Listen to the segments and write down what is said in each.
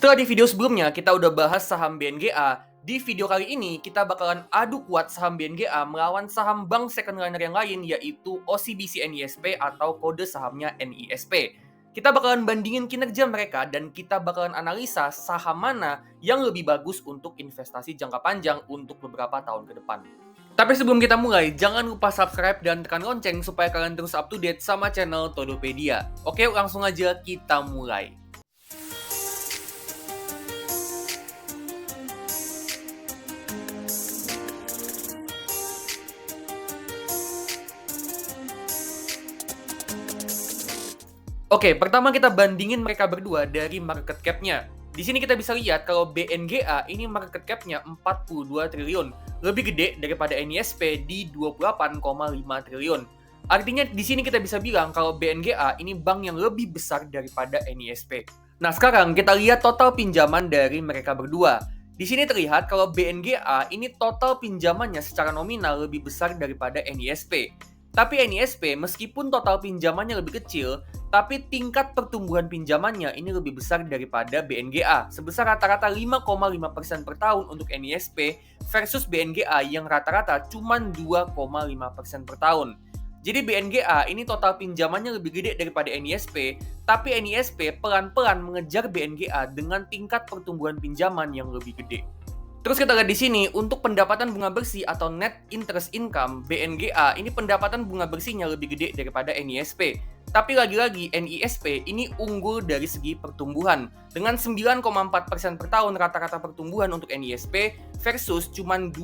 Setelah di video sebelumnya kita udah bahas saham BNGA, di video kali ini kita bakalan adu kuat saham BNGA melawan saham bank second liner yang lain yaitu OCBC NISP atau kode sahamnya NISP. Kita bakalan bandingin kinerja mereka dan kita bakalan analisa saham mana yang lebih bagus untuk investasi jangka panjang untuk beberapa tahun ke depan. Tapi sebelum kita mulai, jangan lupa subscribe dan tekan lonceng supaya kalian terus up to date sama channel Todopedia. Oke, langsung aja kita mulai. Oke, pertama kita bandingin mereka berdua dari market cap-nya. Di sini kita bisa lihat kalau BNGA ini market cap-nya 42 triliun, lebih gede daripada NISP di 28,5 triliun. Artinya di sini kita bisa bilang kalau BNGA ini bank yang lebih besar daripada NISP. Nah, sekarang kita lihat total pinjaman dari mereka berdua. Di sini terlihat kalau BNGA ini total pinjamannya secara nominal lebih besar daripada NISP. Tapi NISP meskipun total pinjamannya lebih kecil, tapi tingkat pertumbuhan pinjamannya ini lebih besar daripada BNGA, sebesar rata-rata 5,5% per tahun untuk NISP versus BNGA yang rata-rata cuma 2,5% per tahun. Jadi BNGA ini total pinjamannya lebih gede daripada NISP, tapi NISP pelan-pelan mengejar BNGA dengan tingkat pertumbuhan pinjaman yang lebih gede. Terus kita lihat di sini, untuk pendapatan bunga bersih atau net interest income, BNGA ini pendapatan bunga bersihnya lebih gede daripada NISP. Tapi lagi-lagi NISP ini unggul dari segi pertumbuhan dengan 9,4% per tahun rata-rata pertumbuhan untuk NISP versus cuma 2%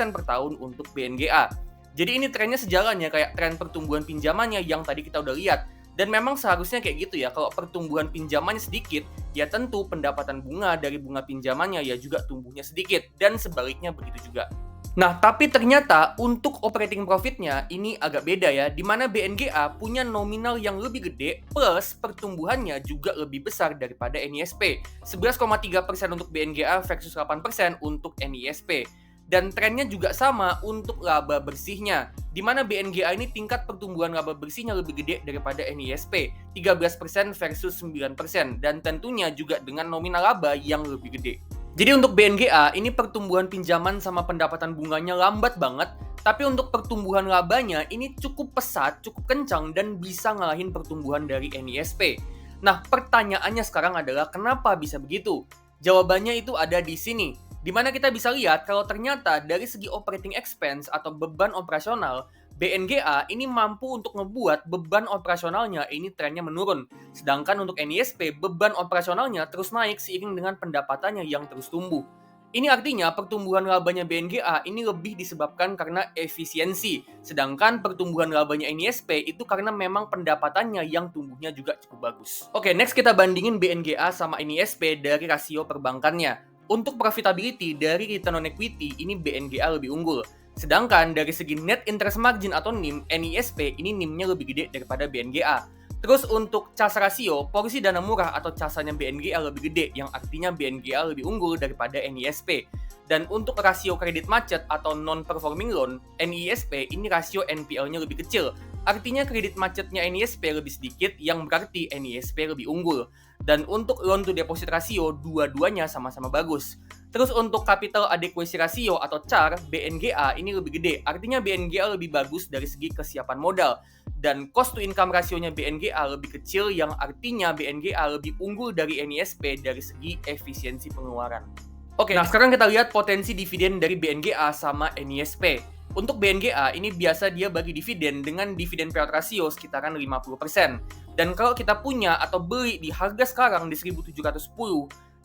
per tahun untuk BNGA. Jadi ini trennya sejalannya kayak tren pertumbuhan pinjamannya yang tadi kita udah lihat. Dan memang seharusnya kayak gitu ya, kalau pertumbuhan pinjamannya sedikit, ya tentu pendapatan bunga dari bunga pinjamannya ya juga tumbuhnya sedikit, dan sebaliknya begitu juga. Nah, tapi ternyata untuk operating profitnya ini agak beda ya, di mana BNGA punya nominal yang lebih gede plus pertumbuhannya juga lebih besar daripada NISP. 11,3% untuk BNGA versus 8% untuk NISP. Dan trennya juga sama untuk laba bersihnya, di mana BNGA ini tingkat pertumbuhan laba bersihnya lebih gede daripada NISP, 13% versus 9%, dan tentunya juga dengan nominal laba yang lebih gede. Jadi untuk BNGA, ini pertumbuhan pinjaman sama pendapatan bunganya lambat banget, tapi untuk pertumbuhan labanya ini cukup pesat, cukup kencang, dan bisa ngalahin pertumbuhan dari NISP. Nah, pertanyaannya sekarang adalah kenapa bisa begitu? Jawabannya itu ada di sini. Di mana kita bisa lihat kalau ternyata dari segi operating expense atau beban operasional, BNGA ini mampu untuk ngebuat beban operasionalnya ini trennya menurun. Sedangkan untuk NISP, beban operasionalnya terus naik seiring dengan pendapatannya yang terus tumbuh. Ini artinya pertumbuhan labanya BNGA ini lebih disebabkan karena efisiensi. Sedangkan pertumbuhan labanya NISP itu karena memang pendapatannya yang tumbuhnya juga cukup bagus. Oke, next kita bandingin BNGA sama NISP dari rasio perbankannya. Untuk profitability dari return on equity, ini BNGA lebih unggul. Sedangkan dari segi net interest margin atau NIM, NISP ini NIM-nya lebih gede daripada BNGA. Terus untuk cas rasio, porsi dana murah atau casanya BNGA lebih gede, yang artinya BNGA lebih unggul daripada NISP. Dan untuk rasio kredit macet atau non-performing loan, NISP ini rasio NPL-nya lebih kecil. Artinya kredit macetnya NISP lebih sedikit, yang berarti NISP lebih unggul. Dan untuk loan to deposit ratio, dua-duanya sama-sama bagus. Terus untuk capital adequacy ratio atau CAR, BNGA ini lebih gede. Artinya BNGA lebih bagus dari segi kesiapan modal. Dan cost to income rasionya BNGA lebih kecil, yang artinya BNGA lebih unggul dari NISP dari segi efisiensi pengeluaran. Oke, nah sekarang kita lihat potensi dividen dari BNGA sama NISP. Untuk BNGA ini biasa dia bagi dividen dengan dividen payout ratio sekitaran 50%. Dan kalau kita punya atau beli di harga sekarang di 1.710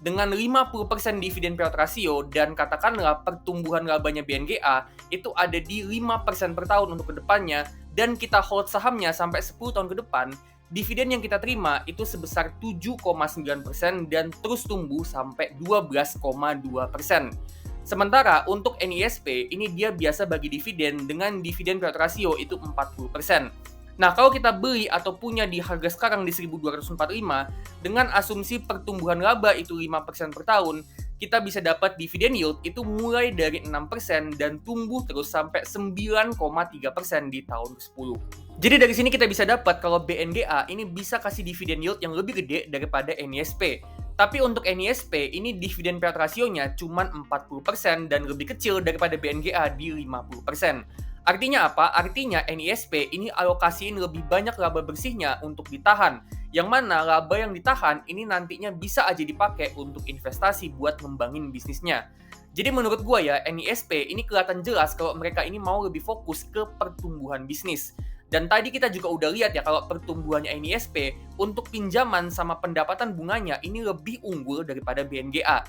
dengan 50% dividen payout ratio dan katakanlah pertumbuhan labanya BNGA itu ada di 5% per tahun untuk kedepannya dan kita hold sahamnya sampai 10 tahun ke depan, dividen yang kita terima itu sebesar 7,9% dan terus tumbuh sampai 12,2%. Sementara untuk NISP, ini dia biasa bagi dividen dengan dividen payout ratio itu 40%. Nah, kalau kita beli atau punya di harga sekarang di 1.245 dengan asumsi pertumbuhan laba itu 5% per tahun, kita bisa dapat dividen yield itu mulai dari 6% dan tumbuh terus sampai 9,3% di tahun ke-10. Jadi dari sini kita bisa dapat kalau BNGA ini bisa kasih dividen yield yang lebih gede daripada NISP. Tapi untuk NISP, ini dividen payout rasionya cuma 40% dan lebih kecil daripada BNGA di 50%. Artinya apa? Artinya NISP ini alokasiin lebih banyak laba bersihnya untuk ditahan. Yang mana laba yang ditahan ini nantinya bisa aja dipakai untuk investasi buat ngembangin bisnisnya. Jadi menurut gua ya, NISP ini kelihatan jelas kalau mereka ini mau lebih fokus ke pertumbuhan bisnis. Dan tadi kita juga udah lihat ya kalau pertumbuhannya NISP untuk pinjaman sama pendapatan bunganya ini lebih unggul daripada BNGA.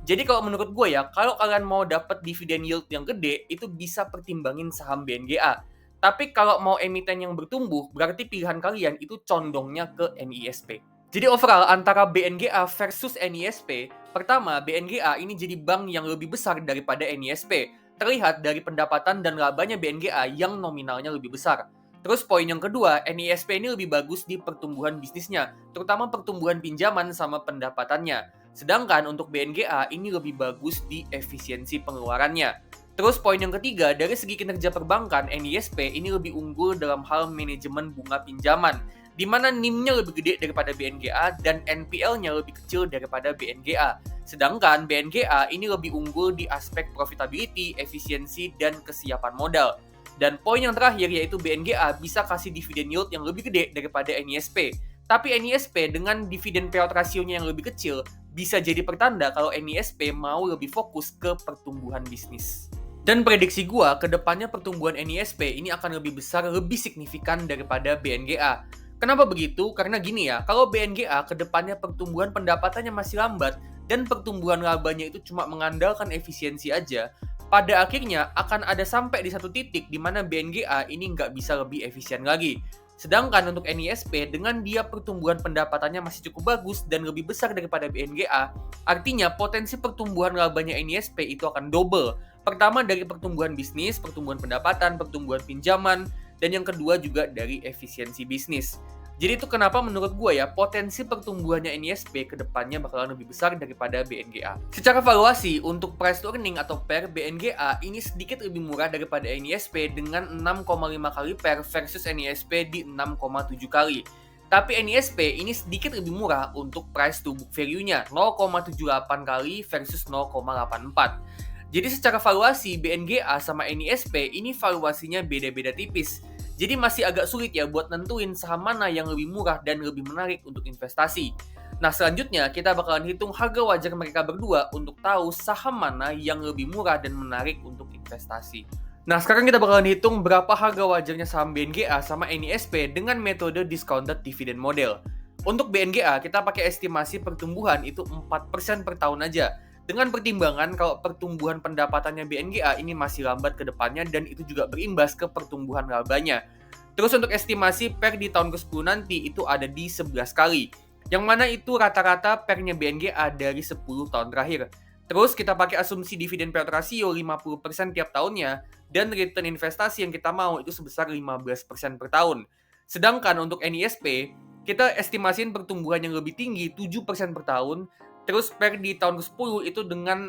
Jadi kalau menurut gue ya, kalau kalian mau dapat dividen yield yang gede, itu bisa pertimbangin saham BNGA. Tapi kalau mau emiten yang bertumbuh, berarti pilihan kalian itu condongnya ke NISP. Jadi overall antara BNGA versus NISP, pertama BNGA ini jadi bank yang lebih besar daripada NISP. Terlihat dari pendapatan dan labanya BNGA yang nominalnya lebih besar. Terus poin yang kedua, NISP ini lebih bagus di pertumbuhan bisnisnya, terutama pertumbuhan pinjaman sama pendapatannya. Sedangkan untuk BNGA ini lebih bagus di efisiensi pengeluarannya. Terus poin yang ketiga, dari segi kinerja perbankan, NISP ini lebih unggul dalam hal manajemen bunga pinjaman, di mana NIM-nya lebih gede daripada BNGA dan NPL-nya lebih kecil daripada BNGA. Sedangkan BNGA ini lebih unggul di aspek profitability, efisiensi, dan kesiapan modal. Dan poin yang terakhir yaitu BNGA bisa kasih dividen yield yang lebih gede daripada NISP. Tapi NISP dengan dividen payout rasionya yang lebih kecil bisa jadi pertanda kalau NISP mau lebih fokus ke pertumbuhan bisnis. Dan prediksi gua ke depannya pertumbuhan NISP ini akan lebih besar, lebih signifikan daripada BNGA. Kenapa begitu? Karena gini ya, kalau BNGA ke depannya pertumbuhan pendapatannya masih lambat dan pertumbuhan labanya itu cuma mengandalkan efisiensi aja, pada akhirnya akan ada sampai di satu titik di mana BNGA ini nggak bisa lebih efisien lagi. Sedangkan untuk NISP, dengan dia pertumbuhan pendapatannya masih cukup bagus dan lebih besar daripada BNGA, artinya potensi pertumbuhan labanya NISP itu akan double. Pertama dari pertumbuhan bisnis, pertumbuhan pendapatan, pertumbuhan pinjaman, dan yang kedua juga dari efisiensi bisnis. Jadi itu kenapa menurut gue ya, potensi pertumbuhannya NISP ke depannya bakalan lebih besar daripada BNGA. Secara valuasi, untuk price to earning atau PER, BNGA ini sedikit lebih murah daripada NISP dengan 6,5 kali PER versus NISP di 6,7 kali. Tapi NISP ini sedikit lebih murah untuk price to book value-nya, 0,78 kali versus 0,84. Jadi secara valuasi, BNGA sama NISP ini valuasinya beda-beda tipis. Jadi masih agak sulit ya buat nentuin saham mana yang lebih murah dan lebih menarik untuk investasi. Nah selanjutnya kita bakalan hitung harga wajar mereka berdua untuk tahu saham mana yang lebih murah dan menarik untuk investasi. Nah sekarang kita bakalan hitung berapa harga wajarnya saham BNGA sama NISP dengan metode discounted dividend model. Untuk BNGA kita pakai estimasi pertumbuhan itu 4% per tahun aja. Dengan pertimbangan kalau pertumbuhan pendapatannya BNGA ini masih lambat ke depannya dan itu juga berimbas ke pertumbuhan labanya. Terus untuk estimasi PER di tahun ke-10 nanti itu ada di 11 kali. Yang mana itu rata-rata PER-nya BNGA dari 10 tahun terakhir. Terus kita pakai asumsi dividen payout ratio 50% tiap tahunnya dan return investasi yang kita mau itu sebesar 15% per tahun. Sedangkan untuk NISP, kita estimasiin pertumbuhan yang lebih tinggi 7% per tahun. Terus PER di tahun ke-10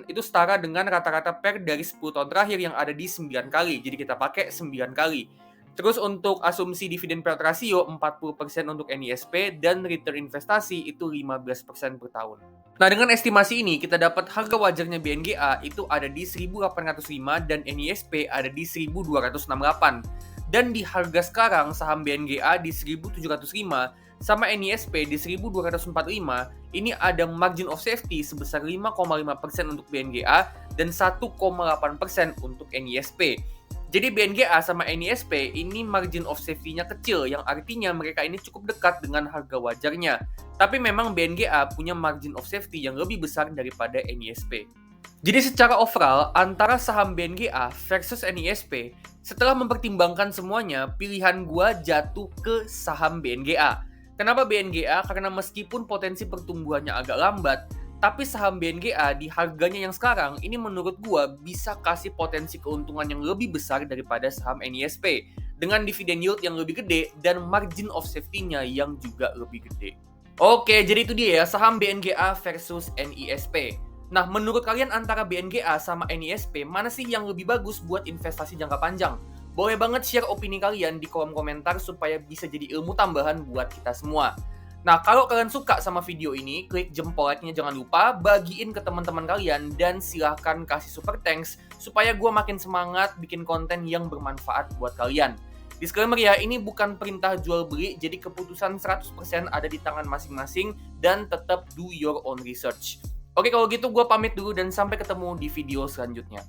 itu setara dengan rata-rata PER dari 10 tahun terakhir yang ada di 9 kali. Jadi kita pakai 9 kali. Terus untuk asumsi dividen payout ratio 40% untuk NISP dan return investasi itu 15% per tahun. Nah dengan estimasi ini kita dapat harga wajarnya BNGA itu ada di 1.805 dan NISP ada di 1.268. Dan di harga sekarang saham BNGA di 1.705 sama NISP di 1.245, ini ada margin of safety sebesar 5,5% untuk BNGA dan 1,8% untuk NISP. Jadi BNGA sama NISP ini margin of safety-nya kecil, yang artinya mereka ini cukup dekat dengan harga wajarnya. Tapi memang BNGA punya margin of safety yang lebih besar daripada NISP. Jadi secara overall, antara saham BNGA versus NISP, setelah mempertimbangkan semuanya, pilihan gua jatuh ke saham BNGA. Kenapa BNGA? Karena meskipun potensi pertumbuhannya agak lambat, tapi saham BNGA di harganya yang sekarang ini menurut gua bisa kasih potensi keuntungan yang lebih besar daripada saham NISP dengan dividen yield yang lebih gede dan margin of safety-nya yang juga lebih gede. Oke, jadi itu dia ya saham BNGA versus NISP. Nah, menurut kalian antara BNGA sama NISP mana sih yang lebih bagus buat investasi jangka panjang? Boleh banget share opini kalian di kolom komentar supaya bisa jadi ilmu tambahan buat kita semua. Nah, kalau kalian suka sama video ini, klik jempol like-nya jangan lupa, bagiin ke teman-teman kalian, dan silahkan kasih super thanks supaya gue makin semangat bikin konten yang bermanfaat buat kalian. Disclaimer ya, ini bukan perintah jual beli, jadi keputusan 100% ada di tangan masing-masing, dan tetap do your own research. Oke, kalau gitu gue pamit dulu dan sampai ketemu di video selanjutnya.